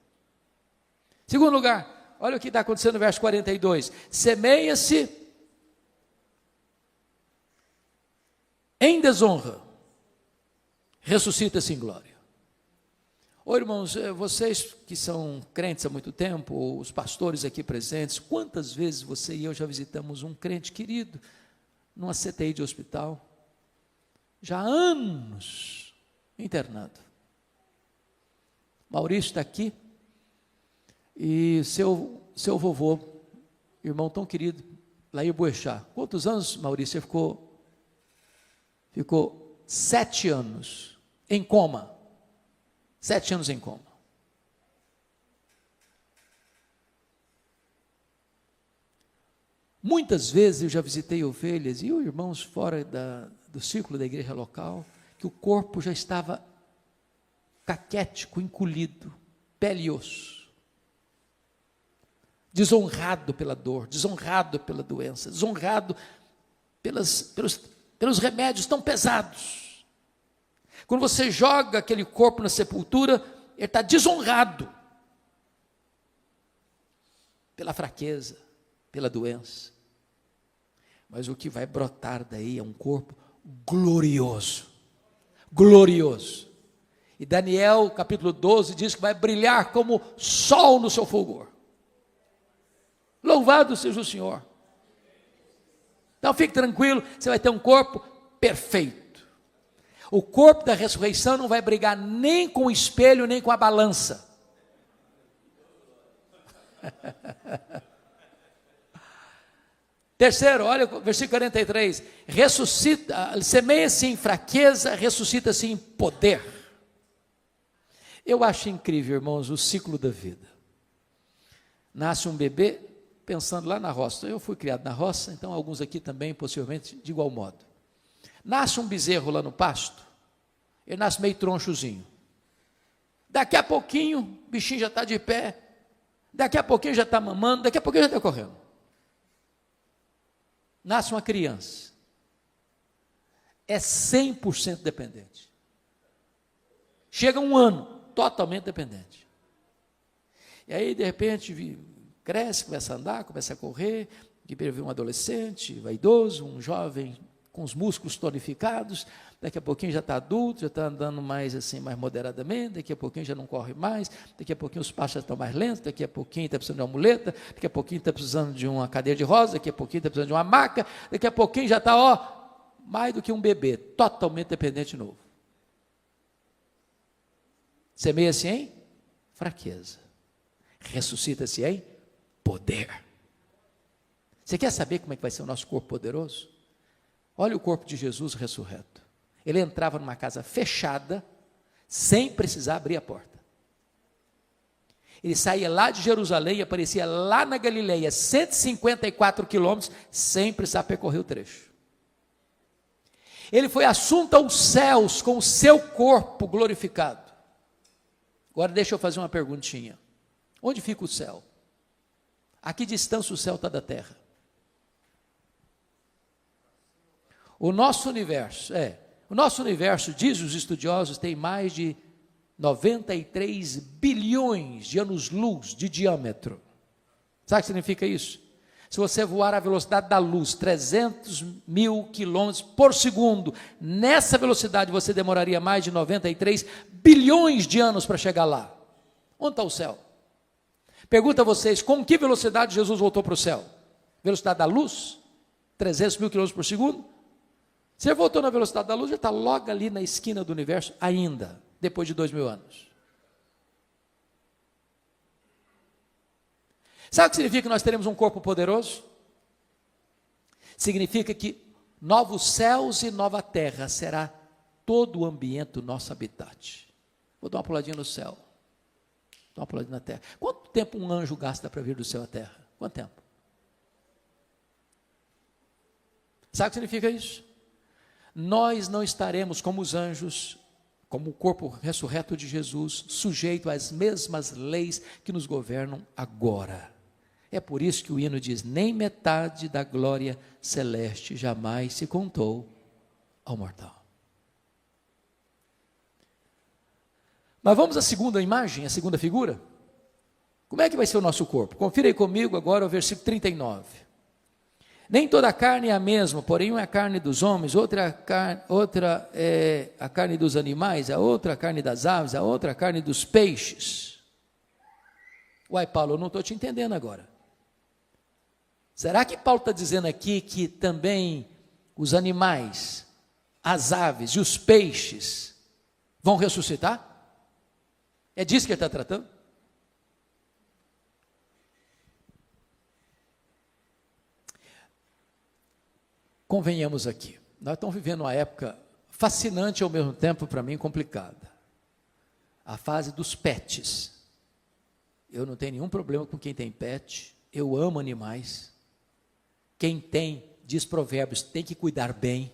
Segundo lugar, olha o que está acontecendo no verso 42. Semeia-se em desonra, ressuscita-se em glória. Ô irmãos, vocês que são crentes há muito tempo, os pastores aqui presentes, quantas vezes você e eu já visitamos um crente querido numa CTI de hospital, já há anos internado. Maurício está aqui, e seu vovô, irmão tão querido, Lair Boechat. Quantos anos, Maurício, você ficou 7 anos em coma. 7 anos em coma. Muitas vezes eu já visitei ovelhas e irmãos fora do círculo da igreja local, que que o corpo já estava caquético, encolhido, pele e osso, desonrado pela dor, desonrado pela doença, desonrado pelos remédios tão pesados. Quando você joga aquele corpo na sepultura, ele está desonrado pela fraqueza, pela doença. Mas o que vai brotar daí é um corpo glorioso, glorioso. E Daniel, capítulo 12, diz que vai brilhar como sol no seu fulgor. Louvado seja o Senhor. Então fique tranquilo, você vai ter um corpo perfeito. O corpo da ressurreição não vai brigar nem com o espelho, nem com a balança. Terceiro, olha o versículo 43, ressuscita, semeia-se em fraqueza, ressuscita-se em poder. Eu acho incrível, irmãos, o ciclo da vida. Nasce um bebê, pensando lá na roça. Eu fui criado na roça, então alguns aqui também, possivelmente, de igual modo. Nasce um bezerro lá no pasto, ele nasce meio tronchozinho. Daqui a pouquinho, o bichinho já está de pé, daqui a pouquinho já está mamando, daqui a pouquinho já está correndo. Nasce uma criança, é 100% dependente. Chega um ano, totalmente dependente. E aí, de repente, cresce, começa a andar, começa a correr, de repente um adolescente, vaidoso, um jovem com os músculos tonificados, daqui a pouquinho já está adulto, já está andando mais assim, mais moderadamente, daqui a pouquinho já não corre mais, daqui a pouquinho os passos já estão mais lentos, daqui a pouquinho está precisando de uma muleta, daqui a pouquinho está precisando de uma cadeira de rosa, daqui a pouquinho está precisando de uma maca, daqui a pouquinho já está, mais do que um bebê, totalmente dependente de novo. Semeia-se em fraqueza, ressuscita-se em poder. Você quer saber como é que vai ser o nosso corpo poderoso? Olha o corpo de Jesus ressurreto. Ele entrava numa casa fechada, sem precisar abrir a porta. Ele saía lá de Jerusalém e aparecia lá na Galileia, 154 quilômetros, sem precisar percorrer o trecho. Ele foi assunto aos céus com o seu corpo glorificado. Agora deixa eu fazer uma perguntinha. Onde fica o céu? A que distância o céu está da terra? O nosso universo, diz os estudiosos, tem mais de 93 bilhões de anos-luz de diâmetro. Sabe o que significa isso? Se você voar à velocidade da luz, 300 mil quilômetros por segundo, nessa velocidade você demoraria mais de 93 bilhões de anos para chegar lá. Onde está o céu? Pergunto a vocês, com que velocidade Jesus voltou para o céu? Velocidade da luz? 300 mil quilômetros por segundo? Se ele voltou na velocidade da luz, ele está logo ali na esquina do universo ainda, depois de 2000 anos. Sabe o que significa que nós teremos um corpo poderoso? Significa que novos céus e nova terra será todo o ambiente do nosso habitat. Vou dar uma puladinha no céu, dar uma puladinha na terra. Quanto tempo um anjo gasta para vir do céu à terra? Quanto tempo? Sabe o que significa isso? Nós não estaremos como os anjos, como o corpo ressurreto de Jesus, sujeito às mesmas leis que nos governam agora. É por isso que o hino diz, nem metade da glória celeste jamais se contou ao mortal. Mas vamos à segunda imagem, à segunda figura? Como é que vai ser o nosso corpo? Confira aí comigo agora o versículo 39. Nem toda a carne é a mesma, porém uma é a carne dos homens, outra é a carne dos animais, a outra a carne das aves, a outra a carne dos peixes. Uai, Paulo, eu não estou te entendendo agora. Será que Paulo está dizendo aqui que também os animais, as aves e os peixes vão ressuscitar? É disso que ele está tratando? Convenhamos aqui, nós estamos vivendo uma época fascinante e ao mesmo tempo, para mim, complicada. A fase dos pets. Eu não tenho nenhum problema com quem tem pet, eu amo animais. Quem tem, diz Provérbios, tem que cuidar bem.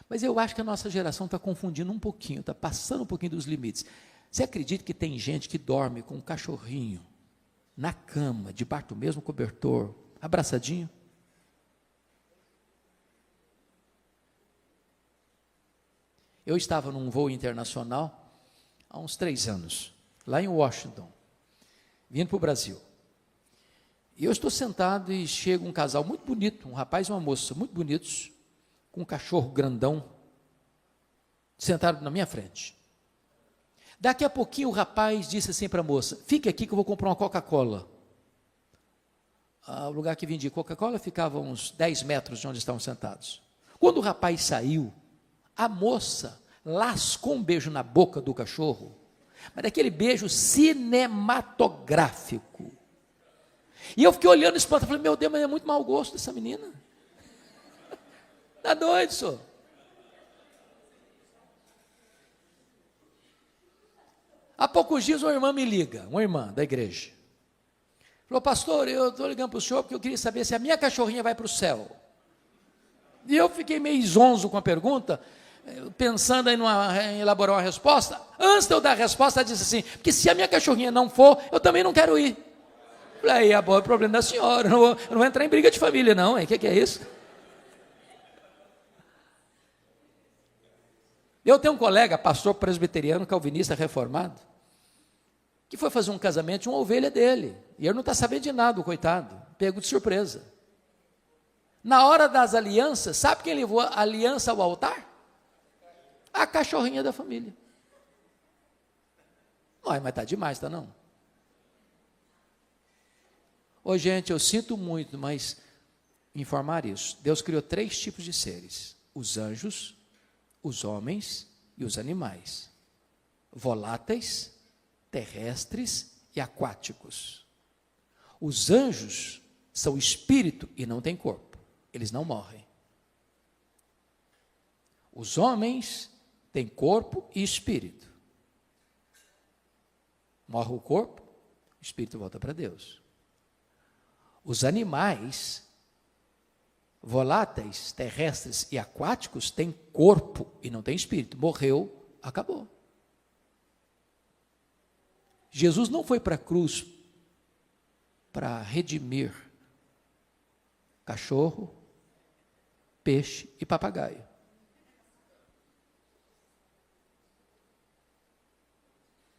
Mas eu acho que a nossa geração está confundindo um pouquinho, está passando um pouquinho dos limites. Você acredita que tem gente que dorme com um cachorrinho na cama, debaixo do mesmo cobertor, abraçadinho? Eu estava num voo internacional há uns 3 anos, lá em Washington, vindo para o Brasil. E eu estou sentado e chega um casal muito bonito, um rapaz e uma moça muito bonitos, com um cachorro grandão, sentado na minha frente. Daqui a pouquinho o rapaz disse assim para a moça: fique aqui que eu vou comprar uma Coca-Cola. O lugar que vendia Coca-Cola ficava a uns 10 metros de onde estavam sentados. Quando o rapaz saiu, a moça lascou um beijo na boca do cachorro, mas daquele beijo cinematográfico. E eu fiquei olhando esse ponto e falei: meu Deus, mas é muito mau gosto dessa menina. Está doido, senhor? Há poucos dias uma irmã me liga, uma irmã da igreja. Falou: pastor, eu estou ligando para o senhor porque eu queria saber se a minha cachorrinha vai para o céu. E eu fiquei meio zonzo com a pergunta, pensando em elaborar uma resposta. Antes de eu dar a resposta, ela disse assim: porque se a minha cachorrinha não for, eu também não quero ir. Falei: aí, é o problema da senhora, eu não vou entrar em briga de família não, o que é isso? Eu tenho um colega, pastor presbiteriano, calvinista, reformado, que foi fazer um casamento de uma ovelha dele, e ele não está sabendo de nada, o coitado, pego de surpresa. Na hora das alianças, sabe quem levou a aliança ao altar? A cachorrinha da família. Mas está demais, está não? Ô gente, eu sinto muito, mas informar isso. Deus criou 3 tipos de seres: os anjos, os homens e os animais. Voláteis, terrestres e aquáticos. Os anjos são espírito e não têm corpo. Eles não morrem. Os homens têm corpo e espírito. Morre o corpo, o espírito volta para Deus. Os animais, voláteis, terrestres e aquáticos, têm corpo e não têm espírito. Morreu, acabou. Jesus não foi para a cruz para redimir cachorro, peixe e papagaio.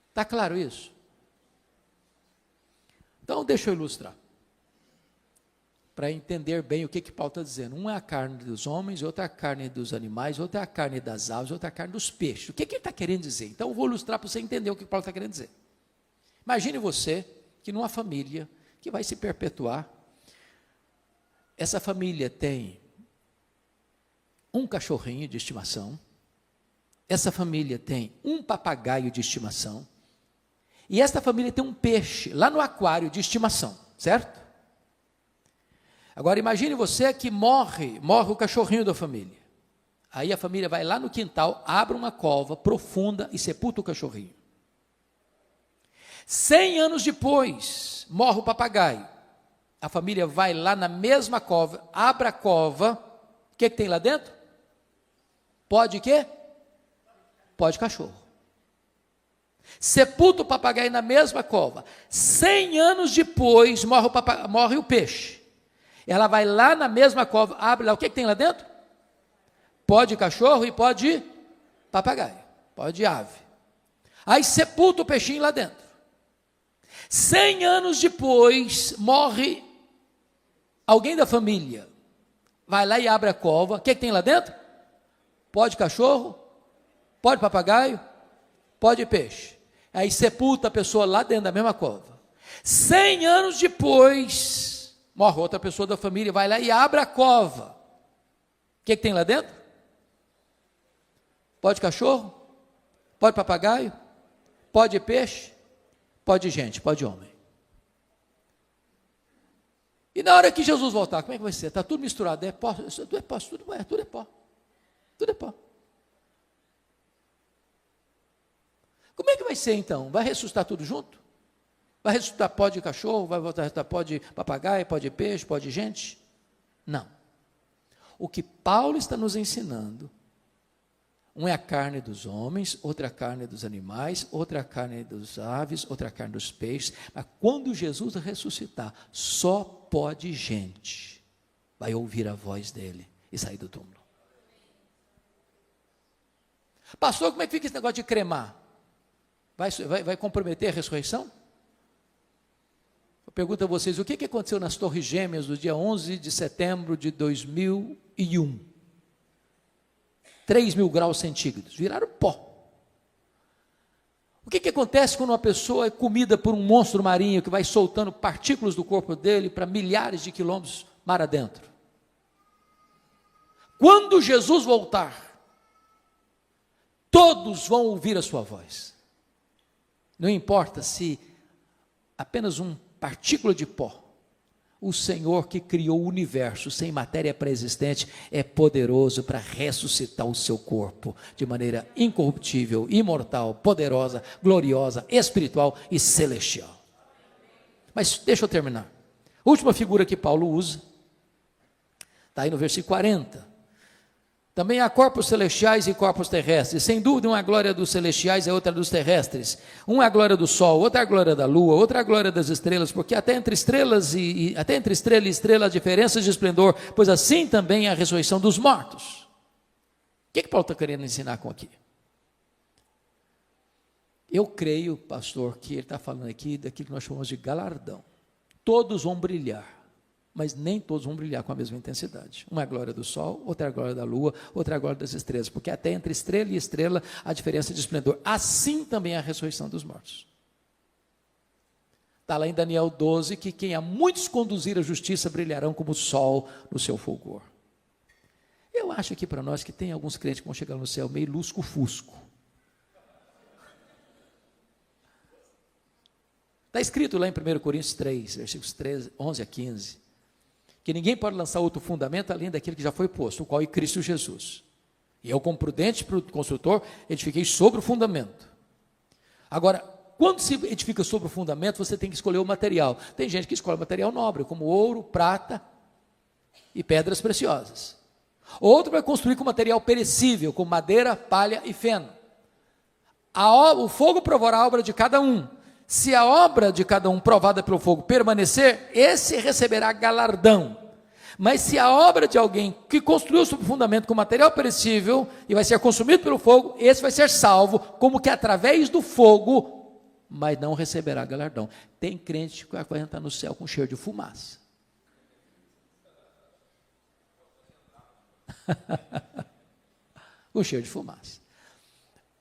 Está claro isso? Então, deixa eu ilustrar, para entender bem o que Paulo está dizendo. Um é a carne dos homens, outra é a carne dos animais, outra é a carne das aves, outra é a carne dos peixes. O que ele está querendo dizer? Então, eu vou ilustrar para você entender o que Paulo está querendo dizer. Imagine você que numa família que vai se perpetuar, essa família tem um cachorrinho de estimação, essa família tem um papagaio de estimação, e esta família tem um peixe lá no aquário de estimação, certo? Agora imagine você que morre o cachorrinho da família. Aí a família vai lá no quintal, abre uma cova profunda e sepulta o cachorrinho. 100 anos depois, morre o papagaio. A família vai lá na mesma cova, abre a cova, o que tem lá dentro? Pó de quê? Pó de cachorro. Sepulta o papagaio na mesma cova. 100 anos depois, morre o peixe. Ela vai lá na mesma cova, abre lá, o que tem lá dentro? Pó de cachorro e pó de papagaio, pó de ave. Aí sepulta o peixinho lá dentro. 100 anos depois, morre alguém da família. Vai lá e abre a cova, o que tem lá dentro? Pó de cachorro, pó de papagaio, pó de peixe. Aí sepulta a pessoa lá dentro da mesma cova. 100 anos depois, morre outra pessoa da família, vai lá e abre a cova. O que tem lá dentro? Pó de cachorro, pó de papagaio, pó de peixe, pó de gente, pó de homem. E na hora que Jesus voltar, como é que vai ser? Está tudo misturado, é pó, tudo é pó, tudo é pó. Tudo é pó. Como é que vai ser então? Vai ressuscitar tudo junto? Vai ressuscitar pó de cachorro, vai voltar a ressuscitar pó de papagaio, pó de peixe, pó de gente? Não. O que Paulo está nos ensinando Um é a carne dos homens, outra é a carne dos animais, outra é a carne dos aves, outra é a carne dos peixes. Mas quando Jesus ressuscitar, só pode gente vai ouvir a voz dele e sair do túmulo. Pastor, como é que fica esse negócio de cremar? Vai comprometer a ressurreição? Eu pergunto a vocês, o que aconteceu nas Torres Gêmeas do dia 11 de setembro de 2001? 3.000 graus centígrados, viraram pó. O que acontece quando uma pessoa é comida por um monstro marinho que vai soltando partículas do corpo dele para milhares de quilômetros mar adentro? Quando Jesus voltar, todos vão ouvir a sua voz. Não importa se apenas uma partícula de pó, o Senhor que criou o universo sem matéria pré-existente é poderoso para ressuscitar o seu corpo de maneira incorruptível, imortal, poderosa, gloriosa, espiritual e celestial. Mas deixa eu terminar. A última figura que Paulo usa está aí no versículo 40. Também há corpos celestiais e corpos terrestres. Sem dúvida, uma é a glória dos celestiais e outra dos terrestres. Uma é a glória do sol, outra é a glória da lua, outra é a glória das estrelas, porque até entre estrela e estrela há diferenças de esplendor, pois assim também é a ressurreição dos mortos. O que Paulo está querendo ensinar com aqui? Eu creio, pastor, que ele está falando aqui daquilo que nós chamamos de galardão. Todos vão brilhar, mas nem todos vão brilhar com a mesma intensidade. Uma é a glória do sol, outra é a glória da lua, outra é a glória das estrelas, porque até entre estrela e estrela há diferença de esplendor. Assim também é a ressurreição dos mortos. Está lá em Daniel 12, que quem a muitos conduzir a justiça brilharão como o sol no seu fulgor. Eu acho aqui para nós que tem alguns crentes que vão chegar no céu meio lusco-fusco. Está escrito lá em 1 Coríntios 3, versículos 11 a 15, que ninguém pode lançar outro fundamento além daquele que já foi posto, o qual é Cristo Jesus. E eu, como prudente construtor, edifiquei sobre o fundamento. Agora, quando se edifica sobre o fundamento, você tem que escolher o material. Tem gente que escolhe material nobre, como ouro, prata e pedras preciosas. Outro vai construir com material perecível, como madeira, palha e feno. O fogo provará a obra de cada um. Se a obra de cada um provada pelo fogo permanecer, esse receberá galardão. Mas se a obra de alguém que construiu sobre o fundamento com material perecível e vai ser consumido pelo fogo, esse vai ser salvo, como que através do fogo, mas não receberá galardão. Tem crente que vai entrar no céu com cheiro de fumaça. Com cheiro de fumaça.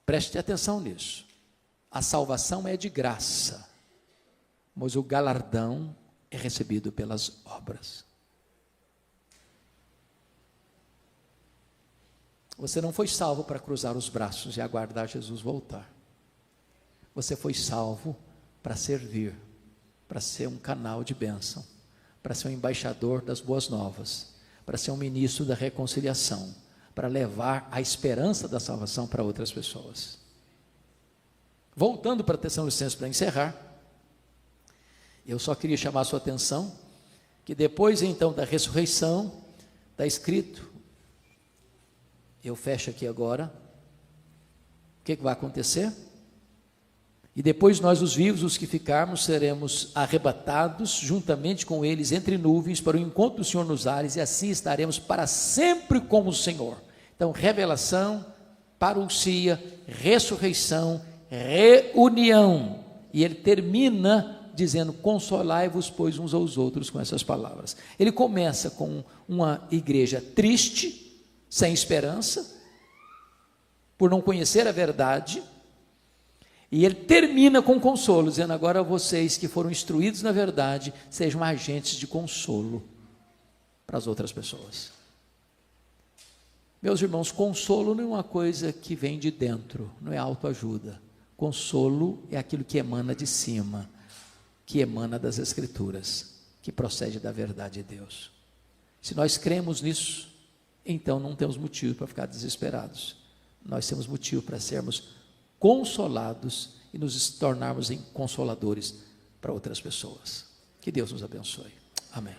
Preste atenção nisso. A salvação é de graça, mas o galardão é recebido pelas obras. Você não foi salvo para cruzar os braços e aguardar Jesus voltar. Você foi salvo para servir, para ser um canal de bênção, para ser um embaixador das boas novas, para ser um ministro da reconciliação, para levar a esperança da salvação para outras pessoas. Voltando para Tessalonicenses para encerrar, eu só queria chamar a sua atenção, que depois então da ressurreição, está escrito, eu fecho aqui agora, o que vai acontecer? E depois nós os vivos, os que ficarmos, seremos arrebatados juntamente com eles entre nuvens para o encontro do Senhor nos ares, e assim estaremos para sempre com o Senhor. Então, revelação, parousia, ressurreição, reunião, e ele termina dizendo, consolai-vos, pois, uns aos outros, com essas palavras. Ele começa com uma igreja triste, sem esperança, por não conhecer a verdade, e ele termina com consolo, dizendo, agora vocês que foram instruídos na verdade, sejam agentes de consolo para as outras pessoas. Meus irmãos, consolo não é uma coisa que vem de dentro, não é autoajuda. Consolo é aquilo que emana de cima, que emana das Escrituras, que procede da verdade de Deus. Se nós cremos nisso, então não temos motivo para ficar desesperados. Nós temos motivo para sermos consolados e nos tornarmos em consoladores para outras pessoas. Que Deus nos abençoe. Amém.